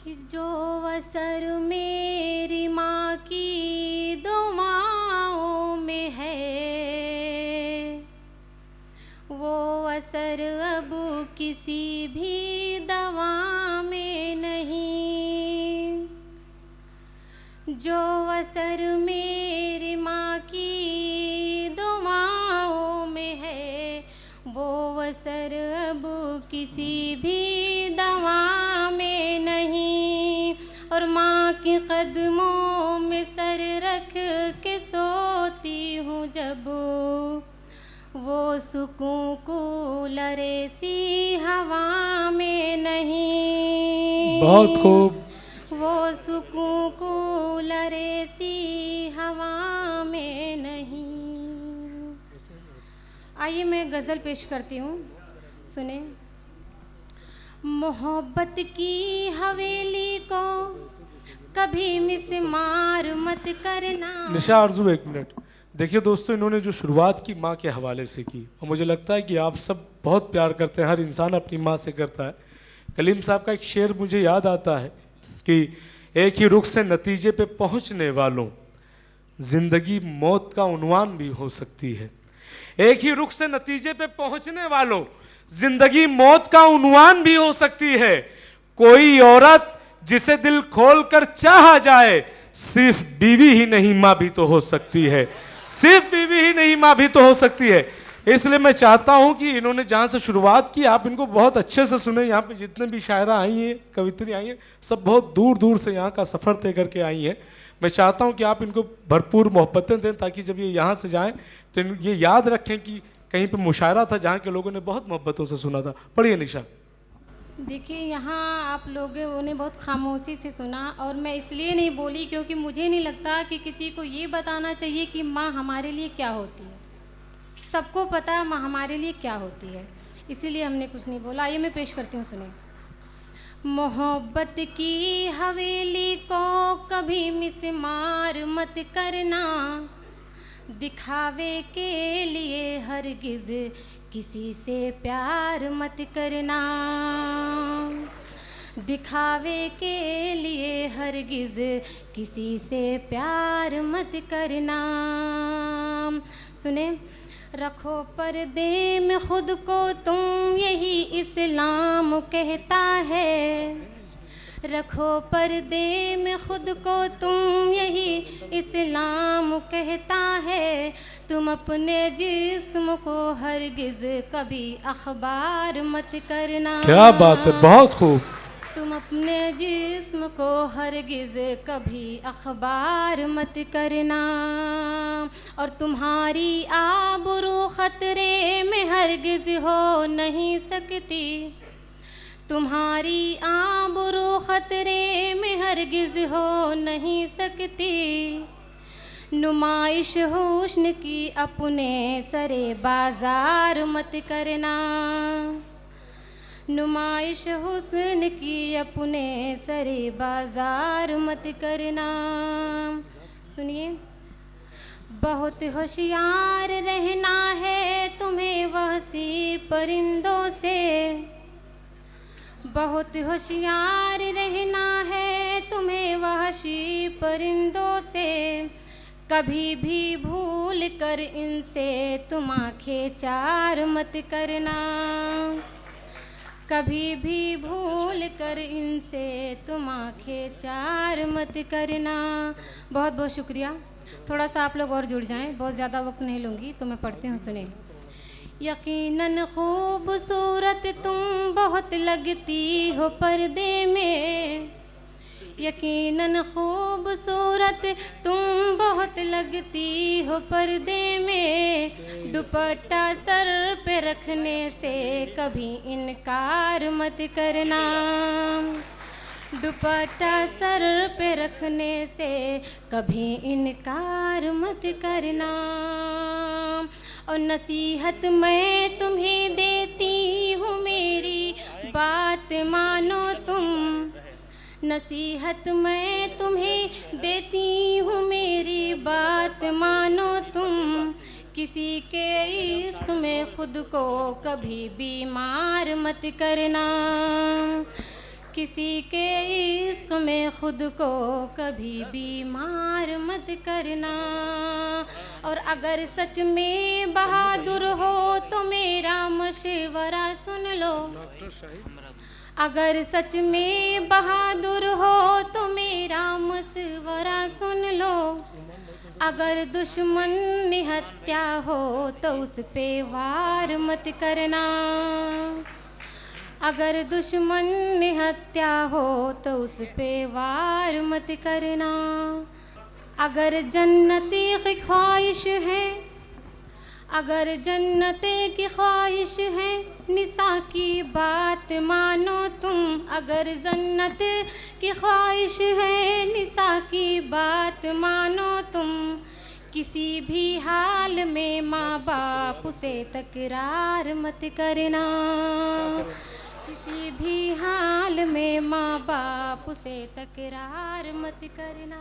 कि जो असर मेरी माँ की दुआओं में है, वो असर अब किसी भी दवा में नहीं। जो असर मेरी माँ की दुआओं में है, वो असर अब किसी भी दवा में नहीं। और माँ के कदमों में सर रख के सोती हूँ जब, वो सुकून कूलर सी हवा में नहीं। बहुत खूब। वो सुकून कूलर सी हवा में नहीं। आइए मैं गज़ल पेश करती हूँ, सुने। मोहब्बत की हवेली को कभी मिसमार मत करना। निशा आरजू, एक मिनट। देखिए दोस्तों, इन्होंने जो शुरुआत की माँ के हवाले से की, और मुझे लगता है कि आप सब बहुत प्यार करते हैं, हर इंसान अपनी माँ से करता है। कलीम साहब का एक शेर मुझे याद आता है कि एक ही रुख से नतीजे पे पहुंचने वालों, जिंदगी मौत का उन्वान भी हो सकती है। एक ही रुख से नतीजे पे पहुंचने वालों, जिंदगी मौत का उन्वान भी हो सकती है। कोई औरत जिसे दिल खोल कर चाहा जाए, सिर्फ बीवी ही नहीं मां भी तो हो सकती है। सिर्फ बीवी ही नहीं मां भी तो हो सकती है। इसलिए मैं चाहता हूं कि इन्होंने जहां से शुरुआत की, आप इनको बहुत अच्छे से सुने। यहाँ पे जितने भी शायरा आई हैं, कवित्री आई हैं, सब बहुत दूर दूर से यहाँ का सफ़र तय करके आई हैं। मैं चाहता हूं कि आप इनको भरपूर मोहब्बतें दें, ताकि जब ये यहाँ से जाएं तो ये याद रखें कि कहीं पे मुशायरा था जहाँ के लोगों ने बहुत मोहब्बतों से सुना था। पढ़िए निशा। देखिए, यहाँ आप लोगों ने बहुत खामोशी से सुना, और मैं इसलिए नहीं बोली क्योंकि मुझे नहीं लगता कि किसी को ये बताना चाहिए कि माँ हमारे लिए क्या होती है। सबको पता है माँ हमारे लिए क्या होती है, इसीलिए हमने कुछ नहीं बोला। आइए मैं पेश करती हूँ, सुने। मोहब्बत की हवेली को कभी मिसमार मत करना, दिखावे के लिए हरगिज़ किसी से प्यार मत करना। दिखावे के लिए हरगिज़ किसी से प्यार मत करना। सुने। रखो पर्दे में खुद को तुम, यही इस्लाम कहता है। रखो पर्दे में खुद को तुम, यही इस्लाम कहता है। तुम अपने जिस्म को हरगिज़ कभी अखबार मत करना। क्या बात है, बहुत खूब। तुम अपने जिस्म को हरगिज़ कभी अखबार मत करना। और तुम्हारी आबरू ख़तरे में हरगिज़ हो नहीं सकती। तुम्हारी आबरू ख़तरे में हरगिज़ हो नहीं सकती। नुमाइश हुस्न की अपने सरे बाज़ार मत करना। नुमाइश हुस्न की अपने सरे बाज़ार मत करना। सुनिए। बहुत होशियार रहना है तुम्हें वहशी परिंदों से। बहुत होशियार रहना है तुम्हें वहशी परिंदों से। कभी भी भूल कर इनसे तुम आँखें चार मत करना। कभी भी भूल कर इनसे तुम आँखें चार मत करना। बहुत बहुत शुक्रिया। थोड़ा सा आप लोग और जुड़ जाएं, बहुत ज़्यादा वक्त नहीं लूँगी, तो मैं पढ़ती हूँ, सुने। यकीनन खूबसूरत तुम बहुत लगती हो पर्दे में। यकीनन खूबसूरत तुम बहुत लगती हो पर्दे में। दुपट्टा सर पे रखने से कभी इनकार मत करना। दुपट्टा सर पे रखने से कभी इनकार मत करना। और नसीहत मैं तुम्हें देती हूँ, मेरी बात मानो तुम। नसीहत मैं तुम्हें देती हूँ, मेरी बात मानो तुम। किसी के इश्क में खुद को कभी बीमार मत करना। किसी के इश्क में खुद को कभी बीमार मत करना। और अगर सच में बहादुर हो तो मेरा मशवरा सुन लो। अगर सच में बहादुर हो तो मेरा मशवरा सुन लो। अगर दुश्मन निहत्या हो तो उस पे वार मत करना। अगर दुश्मन निहत्या हो तो उस पे वार मत करना। अगर जन्नती की ख्वाहिश है, अगर जन्नते की ख्वाहिश है, निसा की बात मानो तुम। अगर जन्नत की ख्वाहिश है, निसा की बात मानो तुम। किसी भी हाल में माँ बाप से तकरार मत करना। किसी भी हाल में माँ बाप से तकरार मत करना।